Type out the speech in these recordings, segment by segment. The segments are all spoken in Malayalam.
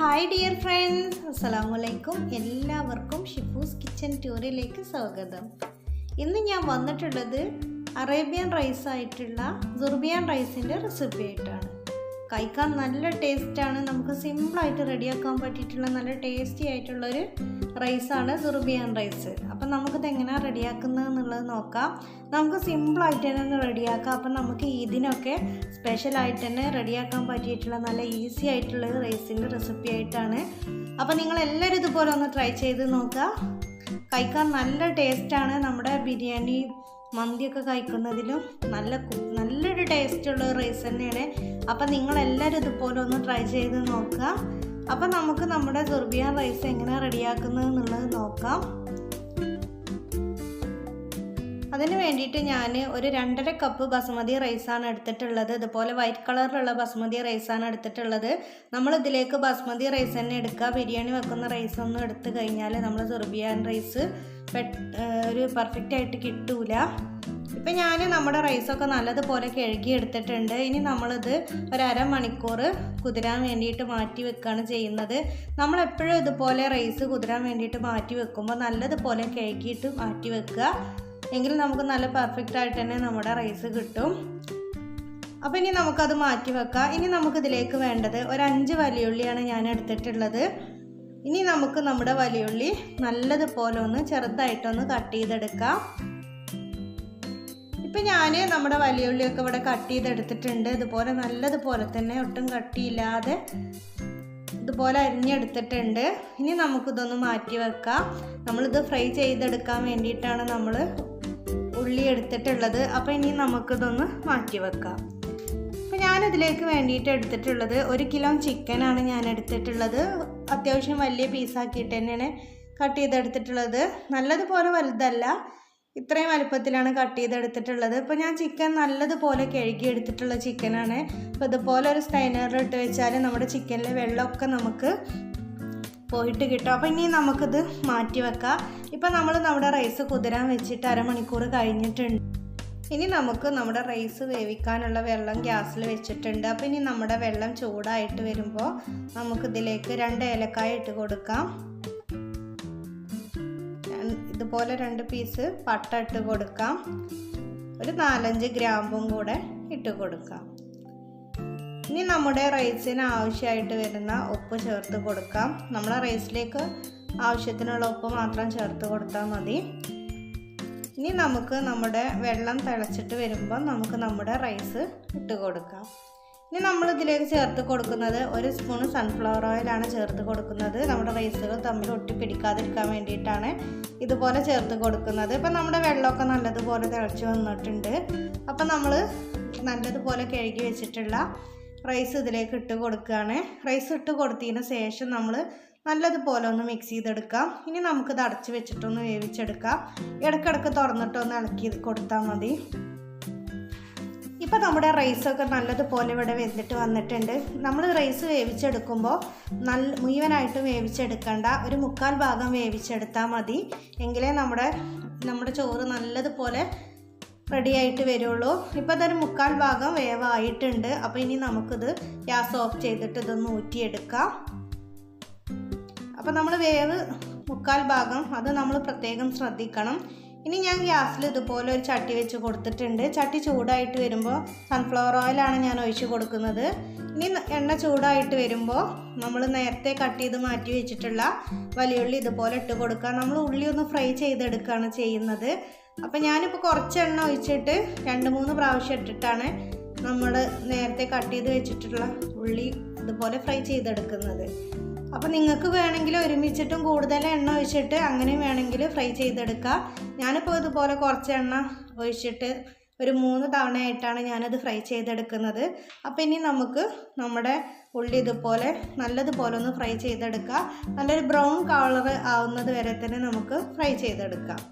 ഹായ് ഡിയർ ഫ്രണ്ട്സ്, അസ്സലാമു അലൈക്കും. എല്ലാവർക്കും ഷിഫൂസ് കിച്ചൻ ടൂറിലേക്ക് സ്വാഗതം. ഇന്ന് ഞാൻ വന്നിട്ടുള്ളത് അറേബ്യൻ റൈസ് ആയിട്ടുള്ള സുർബിയാൻ റൈസിൻ്റെ റെസിപ്പി ആയിട്ടാണ്. കഴിക്കാൻ നല്ല ടേസ്റ്റാണ്. നമുക്ക് സിമ്പിളായിട്ട് റെഡിയാക്കാൻ പറ്റിയിട്ടുള്ള നല്ല ടേസ്റ്റി ആയിട്ടുള്ളൊരു റൈസാണ് സുർബിയാൻ റൈസ്. അപ്പം നമുക്കിത് എങ്ങനെയാണ് റെഡിയാക്കുന്നത് എന്നുള്ളത് നോക്കാം. നമുക്ക് സിമ്പിളായിട്ട് തന്നെ ഒന്ന് റെഡിയാക്കാം. അപ്പം നമുക്ക് ഇതിനൊക്കെ സ്പെഷ്യലായിട്ട് തന്നെ റെഡിയാക്കാൻ പറ്റിയിട്ടുള്ള നല്ല ഈസി ആയിട്ടുള്ളൊരു റൈസിൻ്റെ റെസിപ്പി ആയിട്ടാണ്. അപ്പം നിങ്ങളെല്ലാവരും ഇതുപോലെ ഒന്ന് ട്രൈ ചെയ്ത് നോക്കുക. കഴിക്കാൻ നല്ല ടേസ്റ്റാണ്. നമ്മുടെ ബിരിയാണി മന്തിയൊക്കെ കഴിക്കുന്നതിലും നല്ലൊരു ടേസ്റ്റുള്ള റൈസ് തന്നെയാണ്. അപ്പം നിങ്ങളെല്ലാവരും ഇതുപോലെ ഒന്ന് ട്രൈ ചെയ്ത് നോക്കുക. അപ്പം നമുക്ക് നമ്മുടെ സുർബിയാൻ റൈസ് എങ്ങനെയാണ് റെഡിയാക്കുന്നത് എന്നുള്ളത് നോക്കാം. അതിന് വേണ്ടിയിട്ട് ഞാൻ ഒരു 2.5 കപ്പ് ബസ്മതി റൈസാണ് എടുത്തിട്ടുള്ളത്. ഇതുപോലെ വൈറ്റ് കളറിലുള്ള ബസ്മതി റൈസാണ് എടുത്തിട്ടുള്ളത്. നമ്മളിതിലേക്ക് ബസ്മതി റൈസ് തന്നെ എടുക്കുക. ബിരിയാണി വെക്കുന്ന റൈസൊന്നും എടുത്തു കഴിഞ്ഞാൽ നമ്മൾ സുർബിയാൻ റൈസ് ഒരു പെർഫെക്റ്റ് ആയിട്ട് കിട്ടൂല. ഇപ്പം ഞാൻ നമ്മുടെ റൈസൊക്കെ നല്ലതുപോലെ കഴുകി എടുത്തിട്ടുണ്ട്. ഇനി നമ്മളിത് ഒരു അരമണിക്കൂർ കുതിരാൻ വേണ്ടിയിട്ട് മാറ്റി വെക്കുകയാണ് ചെയ്യുന്നത്. നമ്മളെപ്പോഴും ഇതുപോലെ റൈസ് കുതിരാൻ വേണ്ടിയിട്ട് മാറ്റി വെക്കുമ്പോൾ നല്ലതുപോലെ കഴുകിയിട്ട് മാറ്റി വെക്കുക. എങ്കിൽ നമുക്ക് നല്ല പെർഫെക്റ്റ് ആയിട്ട് തന്നെ നമ്മുടെ റൈസ് കിട്ടും. അപ്പോൾ ഇനി നമുക്കത് മാറ്റി വെക്കാം. ഇനി നമുക്കിതിലേക്ക് വേണ്ടത് ഒരു 5 വലിയുള്ളിയാണ് ഞാൻ എടുത്തിട്ടുള്ളത്. ഇനി നമുക്ക് നമ്മുടെ വലിയുള്ളി നല്ലതുപോലെ ഒന്ന് ചെറുതായിട്ടൊന്ന് കട്ട് ചെയ്തെടുക്കാം. ഇപ്പം ഞാൻ നമ്മുടെ വലിയുള്ളിയൊക്കെ ഇവിടെ കട്ട് ചെയ്തെടുത്തിട്ടുണ്ട്. ഇതുപോലെ നല്ലതുപോലെ തന്നെ ഒട്ടും കട്ടിയില്ലാതെ ഇതുപോലെ അരിഞ്ഞെടുത്തിട്ടുണ്ട്. ഇനി നമുക്കിതൊന്ന് മാറ്റി വെക്കാം. നമ്മളിത് ഫ്രൈ ചെയ്തെടുക്കാൻ വേണ്ടിയിട്ടാണ് നമ്മൾ ഉള്ളി എടുത്തിട്ടുള്ളത്. അപ്പോൾ ഇനി നമുക്കിതൊന്ന് മാറ്റി വെക്കാം. അപ്പോൾ ഞാനിതിലേക്ക് വേണ്ടിയിട്ട് എടുത്തിട്ടുള്ളത് 1 കിലോ ചിക്കനാണ് ഞാൻ എടുത്തിട്ടുള്ളത്. അത്യാവശ്യം വലിയ പീസാക്കിയിട്ട് തന്നെയാണ് കട്ട് ചെയ്തെടുത്തിട്ടുള്ളത്. നല്ലതുപോലെ വലുതല്ല, ഇത്രയും വലുപ്പത്തിലാണ് കട്ട് ചെയ്തെടുത്തിട്ടുള്ളത്. ഇപ്പോൾ ഞാൻ ചിക്കൻ നല്ലതുപോലെ കഴുകി എടുത്തിട്ടുള്ള ചിക്കനാണ്. അപ്പോൾ ഇതുപോലെ ഒരു സ്റ്റൈനറിൽ ഇട്ട് വെച്ചാൽ നമ്മുടെ ചിക്കനിലെ വെള്ളമൊക്കെ നമുക്ക് പോയിട്ട് കിട്ടും. അപ്പോൾ ഇനി നമുക്കിത് മാറ്റി വെക്കാം. ഇപ്പോൾ നമ്മൾ നമ്മുടെ റൈസ് കുതിരാൻ വെച്ചിട്ട് അരമണിക്കൂർ കഴിഞ്ഞിട്ടുണ്ട്. ഇനി നമുക്ക് നമ്മുടെ റൈസ് വേവിക്കാനുള്ള വെള്ളം ഗ്യാസിൽ വെച്ചിട്ടുണ്ട്. അപ്പോൾ ഇനി നമ്മുടെ വെള്ളം ചൂടായിട്ട് വരുമ്പോൾ നമുക്കിതിലേക്ക് 2 ഏലക്കായ ഇട്ട് കൊടുക്കാം. ഇതുപോലെ 2 പീസ് പട്ട ഇട്ട് കൊടുക്കാം. ഒരു 4-5 ഗ്രാമ്പും കൂടെ ഇട്ട് കൊടുക്കാം. ഇനി നമ്മുടെ റൈസിന് ആവശ്യമായിട്ട് വരുന്ന ഉപ്പ് ചേർത്ത് കൊടുക്കാം. നമ്മുടെ റൈസിലേക്ക് ആവശ്യത്തിനുള്ള ഉപ്പ് മാത്രം ചേർത്ത് കൊടുത്താൽ മതി. ഇനി നമുക്ക് നമ്മുടെ വെള്ളം തിളച്ചിട്ട് വരുമ്പോൾ നമുക്ക് നമ്മുടെ റൈസ് ഇട്ട് കൊടുക്കാം. ഇനി നമ്മളിതിലേക്ക് ചേർത്ത് കൊടുക്കുന്നത് 1 സ്പൂൺ സൺഫ്ലവർ ഓയിലാണ് ചേർത്ത് കൊടുക്കുന്നത്. നമ്മുടെ റൈസുകൾ തമ്മിൽ ഒട്ടിപ്പിടിക്കാതിരിക്കാൻ വേണ്ടിയിട്ടാണ് ഇതുപോലെ ചേർത്ത് കൊടുക്കുന്നത്. ഇപ്പം നമ്മുടെ വെള്ളമൊക്കെ നല്ലതുപോലെ തിളച്ച് വന്നിട്ടുണ്ട്. അപ്പം നമ്മൾ നല്ലതുപോലെ കഴുകി വെച്ചിട്ടുള്ള റൈസ് ഇതിലേക്ക് ഇട്ട് കൊടുക്കുകയാണ്. റൈസ് ഇട്ട് കൊടുത്തതിന് ശേഷം നമ്മൾ നല്ലതുപോലെ ഒന്ന് മിക്സ് ചെയ്തെടുക്കാം. ഇനി നമുക്കിത് അടച്ച് വെച്ചിട്ടൊന്ന് വേവിച്ചെടുക്കാം. ഇടയ്ക്കിടയ്ക്ക് തുറന്നിട്ടൊന്ന് ഇളക്കി കൊടുത്താൽ മതി. ഇപ്പം നമ്മുടെ റൈസൊക്കെ നല്ലതുപോലെ ഇവിടെ വെന്തിട്ട് വന്നിട്ടുണ്ട്. നമ്മൾ റൈസ് വേവിച്ചെടുക്കുമ്പോൾ മുഴുവനായിട്ട് വേവിച്ചെടുക്കണ്ട, ഒരു 1/4 ഭാഗം വേവിച്ചെടുത്താൽ മതി. എങ്കിലേ നമ്മുടെ ചോറ് നല്ലതുപോലെ റെഡി ആയിട്ട് വരുള്ളൂ. ഇപ്പോൾ അതൊരു 1/4 ഭാഗം വേവായിട്ടുണ്ട്. അപ്പോൾ ഇനി നമുക്കിത് ഗ്യാസ് ഓഫ് ചെയ്തിട്ട് ഇതൊന്ന് ഊറ്റിയെടുക്കാം. അപ്പോൾ നമ്മൾ വേവ് 1/4 ഭാഗം അത് നമ്മൾ പ്രത്യേകം ശ്രദ്ധിക്കണം. ഇനി ഞാൻ ഗ്യാസിൽ ഇതുപോലെ ഒരു ചട്ടി വെച്ച് കൊടുത്തിട്ടുണ്ട്. ചട്ടി ചൂടായിട്ട് വരുമ്പോൾ സൺഫ്ലവർ ഓയിലാണ് ഞാൻ ഒഴിച്ച് കൊടുക്കുന്നത്. ഇനി എണ്ണ ചൂടായിട്ട് വരുമ്പോൾ നമ്മൾ നേരത്തെ കട്ട് ചെയ്ത് മാറ്റി വെച്ചിട്ടുള്ള വലിയുള്ളി ഇതുപോലെ ഇട്ട് കൊടുക്കുക. നമ്മൾ ഉള്ളി ഒന്ന് ഫ്രൈ ചെയ്തെടുക്കുകയാണ് ചെയ്യുന്നത്. അപ്പോൾ ഞാനിപ്പോൾ കുറച്ച് എണ്ണ ഒഴിച്ചിട്ട് 2-3 പ്രാവശ്യം ഇട്ടിട്ടാണ് നമ്മൾ നേരത്തെ കട്ട് ചെയ്ത് വെച്ചിട്ടുള്ള ഉള്ളി ഇതുപോലെ ഫ്രൈ ചെയ്തെടുക്കുന്നത്. അപ്പോൾ നിങ്ങൾക്ക് വേണമെങ്കിൽ ഒരുമിച്ചിട്ടും കൂടുതൽ എണ്ണ ഒഴിച്ചിട്ട് അങ്ങനെ വേണമെങ്കിൽ ഫ്രൈ ചെയ്തെടുക്കുക. ഞാനിപ്പോൾ ഇതുപോലെ കുറച്ച് എണ്ണ ഒഴിച്ചിട്ട് ഒരു 3 തവണയായിട്ടാണ് ഞാനത് ഫ്രൈ ചെയ്തെടുക്കുന്നത്. അപ്പോൾ ഇനി നമുക്ക് നമ്മുടെ ഉള്ളി ഇതുപോലെ നല്ലതുപോലെ ഒന്ന് ഫ്രൈ ചെയ്തെടുക്കുക. നല്ലൊരു ബ്രൗൺ കളർ ആവുന്നത് വരെ തന്നെ നമുക്ക് ഫ്രൈ ചെയ്തെടുക്കാം.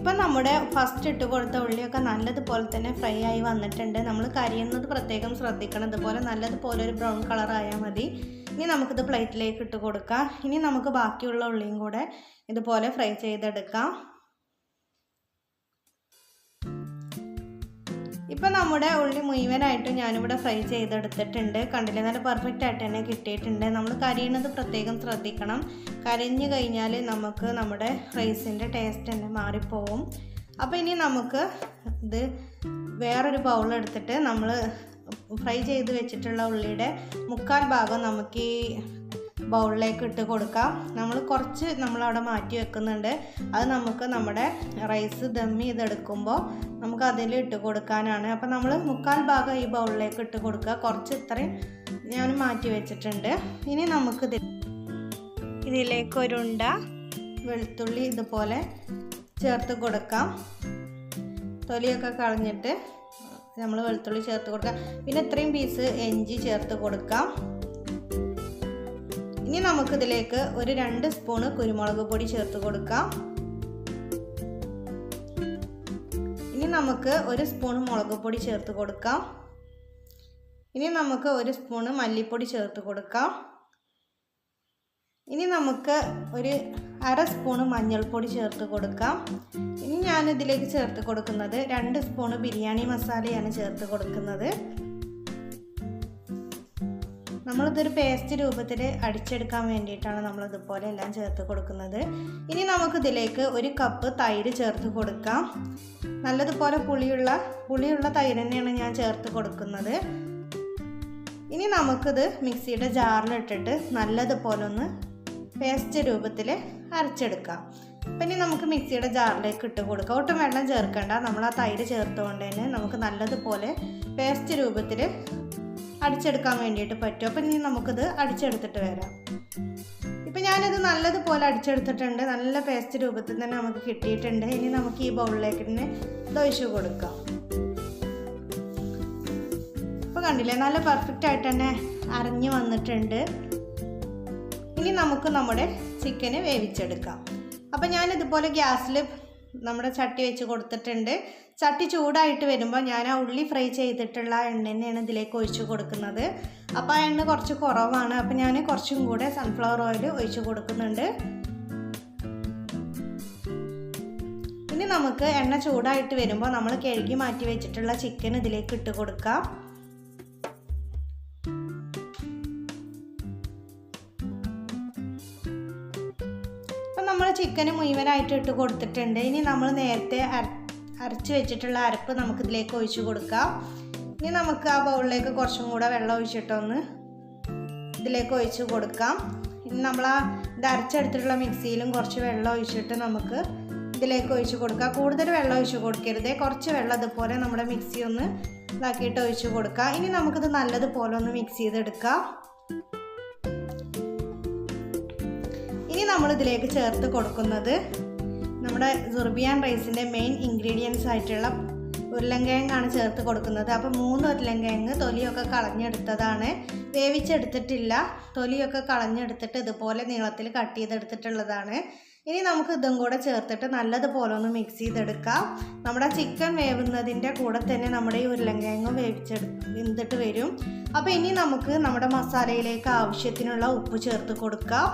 ഇപ്പം നമ്മുടെ ഫസ്റ്റ് ഇട്ട് കൊടുത്ത ഉള്ളിയൊക്കെ നല്ലതുപോലെ തന്നെ ഫ്രൈ ആയി വന്നിട്ടുണ്ട്. നമ്മൾ കരിയുന്നത് പ്രത്യേകം ശ്രദ്ധിക്കണം. ഇതുപോലെ നല്ലതുപോലെ ഒരു ബ്രൗൺ കളർ ആയാൽ മതി. ഇനി നമുക്കിത് പ്ലേറ്റിലേക്ക് ഇട്ട് കൊടുക്കാം. ഇനി നമുക്ക് ബാക്കിയുള്ള ഉള്ളിയും കൂടെ ഇതുപോലെ ഫ്രൈ ചെയ്തെടുക്കാം. ഇപ്പം നമ്മുടെ ഉള്ളി മുഴുവനായിട്ടും ഞാനിവിടെ ഫ്രൈ ചെയ്തെടുത്തിട്ടുണ്ട്. കണ്ടില്ലേ, നല്ല പെർഫെക്റ്റ് ആയിട്ട് തന്നെ കിട്ടിയിട്ടുണ്ട്. നമ്മൾ കരിയുന്നത് പ്രത്യേകം ശ്രദ്ധിക്കണം. കരിഞ്ഞു കഴിഞ്ഞാൽ നമുക്ക് നമ്മുടെ റൈസിൻ്റെ ടേസ്റ്റ് തന്നെ മാറിപ്പോവും. അപ്പോൾ ഇനി നമുക്ക് ഇത് വേറൊരു ബൗളെടുത്തിട്ട് നമ്മൾ ഫ്രൈ ചെയ്ത് വെച്ചിട്ടുള്ള ഉള്ളിയുടെ 1/4 ഭാഗം നമുക്ക് ഈ ബൗളിലേക്ക് ഇട്ട് കൊടുക്കാം. നമ്മളവിടെ മാറ്റി വെക്കുന്നുണ്ട്. അത് നമുക്ക് നമ്മുടെ റൈസ് ദം ചെയ്തെടുക്കുമ്പോൾ നമുക്ക് അതിൽ ഇട്ട് കൊടുക്കാനാണ്. അപ്പോൾ നമ്മൾ 1/4 ഭാഗം ഈ ബൗളിലേക്ക് ഇട്ട് കൊടുക്കുക. കുറച്ച് ഇത്രയും ഞാൻ മാറ്റി വെച്ചിട്ടുണ്ട്. ഇനി നമുക്ക് ഇതിലേക്ക് ഒരു ഉണ്ട വെളുത്തുള്ളി ഇതുപോലെ ചേർത്ത് കൊടുക്കാം. തൊലിയൊക്കെ കളഞ്ഞിട്ട് നമ്മൾ വെളുത്തുള്ളി ചേർത്ത് കൊടുക്കാം. പിന്നെ ഇത്രയും പീസ് ഇഞ്ചി ചേർത്ത് കൊടുക്കാം. ഇനി നമുക്കിതിലേക്ക് ഒരു 2 സ്പൂണ് കുരുമുളക് പൊടി ചേർത്ത് കൊടുക്കാം. ഇനി നമുക്ക് 1 സ്പൂൺ മുളക് പൊടി ചേർത്ത് കൊടുക്കാം. ഇനി നമുക്ക് 1 സ്പൂണ് മല്ലിപ്പൊടി ചേർത്ത് കൊടുക്കാം. ഇനി നമുക്ക് ഒരു 1/2 സ്പൂണ് മഞ്ഞൾപ്പൊടി ചേർത്ത് കൊടുക്കാം. ഇനി ഞാനിതിലേക്ക് ചേർത്ത് കൊടുക്കുന്നത് 2 സ്പൂണ് ബിരിയാണി മസാലയാണ് ചേർത്ത് കൊടുക്കുന്നത്. നമ്മളിതൊരു പേസ്റ്റ് രൂപത്തിൽ അടിച്ചെടുക്കാൻ വേണ്ടിയിട്ടാണ് നമ്മളിതുപോലെ എല്ലാം ചേർത്ത് കൊടുക്കുന്നത്. ഇനി നമുക്കിതിലേക്ക് 1 കപ്പ് തൈര് ചേർത്ത് കൊടുക്കാം. നല്ലതുപോലെ പുളിയുള്ള തൈര് തന്നെയാണ് ഞാൻ ചേർത്ത് കൊടുക്കുന്നത്. ഇനി നമുക്കിത് മിക്സിയുടെ ജാറിലിട്ടിട്ട് നല്ലതുപോലെ ഒന്ന് പേസ്റ്റ് രൂപത്തിൽ അരച്ചെടുക്കാം. അപ്പം ഇനി നമുക്ക് മിക്സിയുടെ ജാറിലേക്ക് ഇട്ട് കൊടുക്കാം. ഒട്ടും വെള്ളം ചേർക്കണ്ട. നമ്മൾ ആ തൈര് ചേർത്തുകൊണ്ട് തന്നെ നമുക്ക് നല്ലതുപോലെ പേസ്റ്റ് രൂപത്തിൽ അടിച്ചെടുക്കാൻ വേണ്ടിയിട്ട് പറ്റും. അപ്പം ഇനി നമുക്കിത് അടിച്ചെടുത്തിട്ട് വരാം. ഇപ്പം ഞാനിത് നല്ലതുപോലെ അടിച്ചെടുത്തിട്ടുണ്ട്. നല്ല പേസ്റ്റ് രൂപത്തിൽ തന്നെ നമുക്ക് കിട്ടിയിട്ടുണ്ട്. ഇനി നമുക്ക് ഈ ബൗളിലേക്ക് തന്നെ ഒഴിച്ച് കൊടുക്കാം. ഇപ്പോൾ കണ്ടില്ലേ, നല്ല പെർഫെക്റ്റ് ആയിട്ട് തന്നെ അരഞ്ഞു വന്നിട്ടുണ്ട്. ഇനി നമുക്ക് നമ്മുടെ ചിക്കന് വേവിച്ചെടുക്കാം. അപ്പം ഞാനിതുപോലെ ഗ്യാസിൽ നമ്മുടെ ചട്ടി വെച്ച് കൊടുത്തിട്ടുണ്ട്. ചട്ടി ചൂടായിട്ട് വരുമ്പോൾ ഞാൻ ആ ഉള്ളി ഫ്രൈ ചെയ്തിട്ടുള്ള എണ്ണ തന്നെയാണ് ഇതിലേക്ക് ഒഴിച്ച് കൊടുക്കുന്നത്. അപ്പോൾ ആ എണ്ണ കുറച്ച് കുറവാണ്. അപ്പോൾ ഞാൻ കുറച്ചും കൂടെ സൺഫ്ലവർ ഓയിൽ ഒഴിച്ച് കൊടുക്കുന്നുണ്ട്. ഇനി നമുക്ക് എണ്ണ ചൂടായിട്ട് വരുമ്പോൾ നമ്മൾ കഴുകി മാറ്റി വെച്ചിട്ടുള്ള ചിക്കൻ ഇതിലേക്ക് ഇട്ട് കൊടുക്കാം. നമ്മൾ ചിക്കന് മുഴുവനായിട്ട് ഇട്ട് കൊടുത്തിട്ടുണ്ട്. ഇനി നമ്മൾ നേരത്തെ അരച്ച് വെച്ചിട്ടുള്ള അരപ്പ് നമുക്കിതിലേക്ക് ഒഴിച്ച് കൊടുക്കാം. ഇനി നമുക്ക് ആ ബൗളിലേക്ക് കുറച്ചും കൂടെ വെള്ളം ഒഴിച്ചിട്ടൊന്ന് ഇതിലേക്ക് ഒഴിച്ച് കൊടുക്കാം. ഇനി നമ്മൾ ഇത് അരച്ചെടുത്തിട്ടുള്ള മിക്സിയിലും കുറച്ച് വെള്ളം ഒഴിച്ചിട്ട് നമുക്ക് ഇതിലേക്ക് ഒഴിച്ച് കൊടുക്കാം. കൂടുതൽ വെള്ളം ഒഴിച്ച് കൊടുക്കരുത്. കുറച്ച് വെള്ളം ഇതുപോലെ നമ്മുടെ മിക്സി ഒന്ന് ഇതാക്കിയിട്ട് ഒഴിച്ച് കൊടുക്കാം. ഇനി നമുക്കിത് നല്ലതുപോലെ ഒന്ന് മിക്സ് ചെയ്തെടുക്കാം. ഇനി നമ്മളിതിലേക്ക് ചേർത്ത് കൊടുക്കുന്നത് നമ്മുടെ സുർബിയാൻ റൈസിൻ്റെ മെയിൻ ഇൻഗ്രീഡിയൻസ് ആയിട്ടുള്ള ഉരുളൻകിഴങ്ങാണ് ചേർത്ത് കൊടുക്കുന്നത്. അപ്പോൾ 3 ഉരുളൻകിഴങ്ങ് തൊലിയൊക്കെ കളഞ്ഞെടുത്തതാണ്, വേവിച്ചെടുത്തിട്ടില്ല. തൊലിയൊക്കെ കളഞ്ഞെടുത്തിട്ട് ഇതുപോലെ നീളത്തിൽ കട്ട് ചെയ്തെടുത്തിട്ടുള്ളതാണ്. ഇനി നമുക്ക് ഇതും കൂടെ ചേർത്തിട്ട് നല്ലതുപോലെ ഒന്ന് മിക്സ് ചെയ്തെടുക്കാം. നമ്മുടെ ചിക്കൻ വേവുന്നതിൻ്റെ കൂടെ തന്നെ നമ്മുടെ ഈ ഉരുളൻകിഴങ്ങും വെന്തിട്ട് വരും. അപ്പോൾ ഇനി നമുക്ക് നമ്മുടെ മസാലയിലേക്ക് ആവശ്യത്തിനുള്ള ഉപ്പ് ചേർത്ത് കൊടുക്കാം.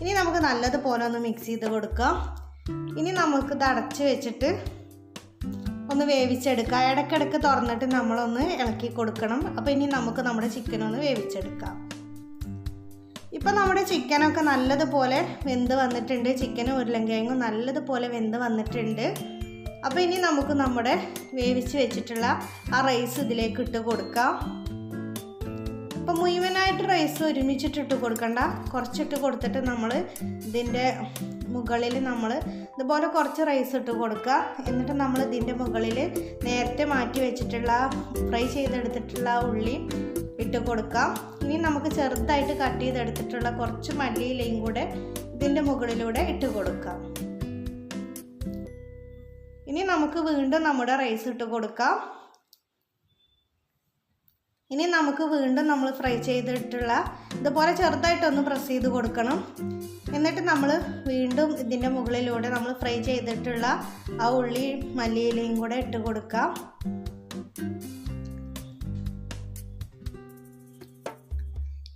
ഇനി നമുക്ക് നല്ലതുപോലെ ഒന്ന് മിക്സ് ചെയ്ത് കൊടുക്കാം. ഇനി നമുക്ക് ഇത് അടച്ച് വെച്ചിട്ട് ഒന്ന് വേവിച്ചെടുക്കാം. ഇടയ്ക്കിടയ്ക്ക് തുറന്നിട്ട് നമ്മളൊന്ന് ഇളക്കി കൊടുക്കണം. അപ്പോൾ ഇനി നമുക്ക് നമ്മുടെ ചിക്കനൊന്ന് വേവിച്ചെടുക്കാം. ഇപ്പം നമ്മുടെ ചിക്കനൊക്കെ നല്ലതുപോലെ വെന്ത് വന്നിട്ടുണ്ട്. ചിക്കനും ഉരുളൻകിഴങ്ങും നല്ലതുപോലെ വെന്ത് വന്നിട്ടുണ്ട്. അപ്പോൾ ഇനി നമുക്ക് നമ്മുടെ വേവിച്ച് വെച്ചിട്ടുള്ള ആ റൈസ് ഇതിലേക്ക് ഇട്ട് കൊടുക്കാം. അപ്പോൾ മുഴുവനായിട്ട് റൈസ് ഒരുമിച്ചിട്ടിട്ട് കൊടുക്കണ്ട, കുറച്ചിട്ട് കൊടുത്തിട്ട് നമ്മൾ ഇതിൻ്റെ മുകളിൽ നമ്മൾ ഇതുപോലെ കുറച്ച് റൈസ് ഇട്ട് കൊടുക്കുക. എന്നിട്ട് നമ്മൾ ഇതിൻ്റെ മുകളിൽ നേരത്തെ മാറ്റി വെച്ചിട്ടുള്ള ഫ്രൈ ചെയ്തെടുത്തിട്ടുള്ള ഉള്ളി ഇട്ട് കൊടുക്കാം. ഇനി നമുക്ക് ചെറുതായിട്ട് കട്ട് ചെയ്തെടുത്തിട്ടുള്ള കുറച്ച് മല്ലിയിലയും കൂടെ ഇതിൻ്റെ മുകളിലൂടെ ഇട്ട് കൊടുക്കാം. ഇനി നമുക്ക് വീണ്ടും നമ്മുടെ റൈസ് ഇട്ട് കൊടുക്കാം. ഇനി നമുക്ക് വീണ്ടും നമ്മൾ ഫ്രൈ ചെയ്തിട്ടുള്ള ഇതുപോലെ ചെറുതായിട്ടൊന്ന് പ്രസ് ചെയ്ത് കൊടുക്കണം. എന്നിട്ട് നമ്മൾ വീണ്ടും ഇതിൻ്റെ മുകളിലൂടെ നമ്മൾ ഫ്രൈ ചെയ്തിട്ടുള്ള ആ ഉള്ളി മല്ലിയിലയും കൂടെ ഇട്ട് കൊടുക്കാം.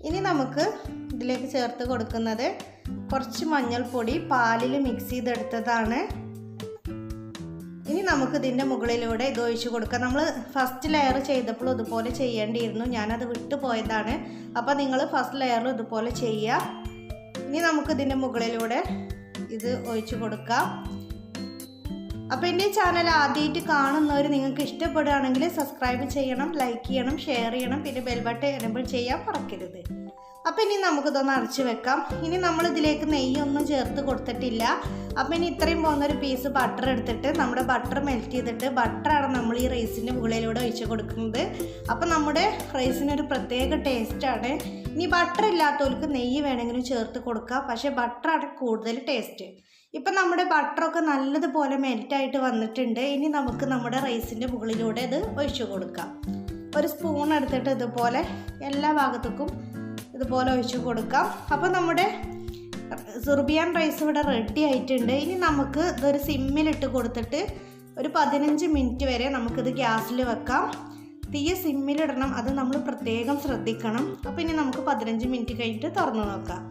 ഇനി നമുക്ക് ഇതിലേക്ക് ചേർത്ത് കൊടുക്കുന്നത് കുറച്ച് മഞ്ഞൾപ്പൊടി പാലിൽ മിക്സ് ചെയ്തെടുത്തതാണ്. ഇനി നമുക്ക് ഇതിൻ്റെ മുകളിലൂടെ ഇത് ഒഴിച്ച് കൊടുക്കാം. നമ്മൾ ഫസ്റ്റ് ലെയർ ചെയ്തപ്പോൾ ഇതുപോലെ ചെയ്യേണ്ടിയിരുന്നു, ഞാനത് വിട്ടുപോയതാണ്. അപ്പോൾ നിങ്ങൾ ഫസ്റ്റ് ലെയറിൽ ഇതുപോലെ ചെയ്യുക. ഇനി നമുക്ക് ഇതിൻ്റെ മുകളിലൂടെ ഇത് ഒഴിച്ച് കൊടുക്കാം. അപ്പോൾ എൻ്റെ ചാനൽ ആദ്യമായിട്ട് കാണുന്നവർ നിങ്ങൾക്ക് ഇഷ്ടപ്പെടുകയാണെങ്കിൽ സബ്സ്ക്രൈബ് ചെയ്യണം, ലൈക്ക് ചെയ്യണം, ഷെയർ ചെയ്യണം, പിന്നെ ബെൽ ബട്ടൺ എനേബിൾ ചെയ്യാൻ മറക്കരുത്. അപ്പോൾ ഇനി നമുക്കിതൊന്ന് അടച്ച് വെക്കാം. ഇനി നമ്മൾ ഇതിലേക്ക് നെയ്യൊന്നും ചേർത്ത് കൊടുത്തിട്ടില്ല. അപ്പോൾ ഇനി ഇത്രയും പോകുന്നൊരു പീസ് ബട്ടർ എടുത്തിട്ട് നമ്മുടെ ബട്ടർ മെൽറ്റ് ചെയ്തിട്ട് ബട്ടറാണ് നമ്മൾ ഈ റൈസിൻ്റെ മുകളിലൂടെ ഒഴിച്ച് കൊടുക്കുന്നത്. അപ്പോൾ നമ്മുടെ റൈസിനൊരു പ്രത്യേക ടേസ്റ്റാണ്. ഇനി ബട്ടർ ഇല്ലാത്തവർക്ക് നെയ്യ് വേണമെങ്കിലും ചേർത്ത് കൊടുക്കുക, പക്ഷേ ബട്ടറാണ് കൂടുതൽ ടേസ്റ്റ്. ഇപ്പം നമ്മുടെ ബട്ടറൊക്കെ നല്ലതുപോലെ മെൽറ്റായിട്ട് വന്നിട്ടുണ്ട്. ഇനി നമുക്ക് നമ്മുടെ റൈസിൻ്റെ മുകളിലൂടെ ഇത് ഒഴിച്ച് കൊടുക്കാം. ഒരു സ്പൂൺ എടുത്തിട്ട് ഇതുപോലെ എല്ലാ ഭാഗത്തേക്കും ഇതുപോലെ ഒഴിച്ച് കൊടുക്കാം. അപ്പോൾ നമ്മുടെ സുർബിയാൻ റൈസ് ഇവിടെ റെഡി ആയിട്ടുണ്ട്. ഇനി നമുക്ക് ഇതൊരു സിമ്മിലിട്ട് കൊടുത്തിട്ട് ഒരു 15 മിനിറ്റ് വരെ നമുക്കിത് ഗ്യാസിൽ വെക്കാം. തീ സിമ്മിലിടണം, അത് നമ്മൾ പ്രത്യേകം ശ്രദ്ധിക്കണം. അപ്പോൾ ഇനി നമുക്ക് 15 മിനിറ്റ് കഴിഞ്ഞിട്ട് തുറന്നു നോക്കാം.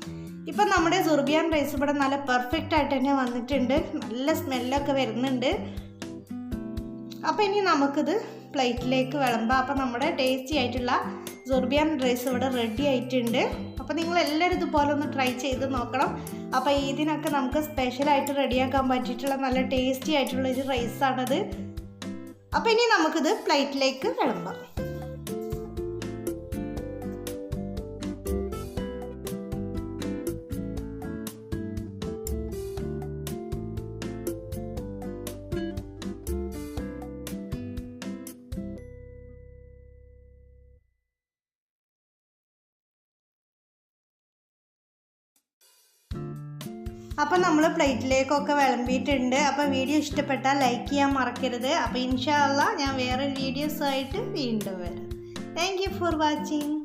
ഇപ്പം നമ്മുടെ സുർബിയാൻ റൈസ് ഇവിടെ നല്ല പെർഫെക്റ്റ് ആയിട്ട് തന്നെ വന്നിട്ടുണ്ട്, നല്ല സ്മെല്ലൊക്കെ വരുന്നുണ്ട്. അപ്പോൾ ഇനി നമുക്കിത് പ്ലേറ്റിലേക്ക് വിളമ്പാം. അപ്പോൾ നമ്മുടെ ടേസ്റ്റി ആയിട്ടുള്ള സുർബിയാൻ റൈസ് ഇവിടെ റെഡി ആയിട്ടുണ്ട്. അപ്പോൾ നിങ്ങളെല്ലാവരും ഇതുപോലെ ഒന്ന് ട്രൈ ചെയ്ത് നോക്കണം. അപ്പോൾ ഇതിനൊക്കെ നമുക്ക് സ്പെഷ്യലായിട്ട് റെഡിയാക്കാൻ പറ്റിയിട്ടുള്ള നല്ല ടേസ്റ്റി ആയിട്ടുള്ള ഒരു റൈസാണത്. അപ്പോൾ ഇനി നമുക്കിത് പ്ലേറ്റിലേക്ക് വിളമ്പാം. അപ്പോൾ നമ്മൾ പ്ലേറ്റിലേക്കൊക്കെ വിളമ്പിയിട്ടുണ്ട്. അപ്പോൾ വീഡിയോ ഇഷ്ടപ്പെട്ടാൽ ലൈക്ക് ചെയ്യാൻ മറക്കരുത്. അപ്പോൾ ഇൻഷാ അല്ലാഹ് ഞാൻ വേറെ വീഡിയോസായിട്ട് വീണ്ടും വരാം. Thank you for watching.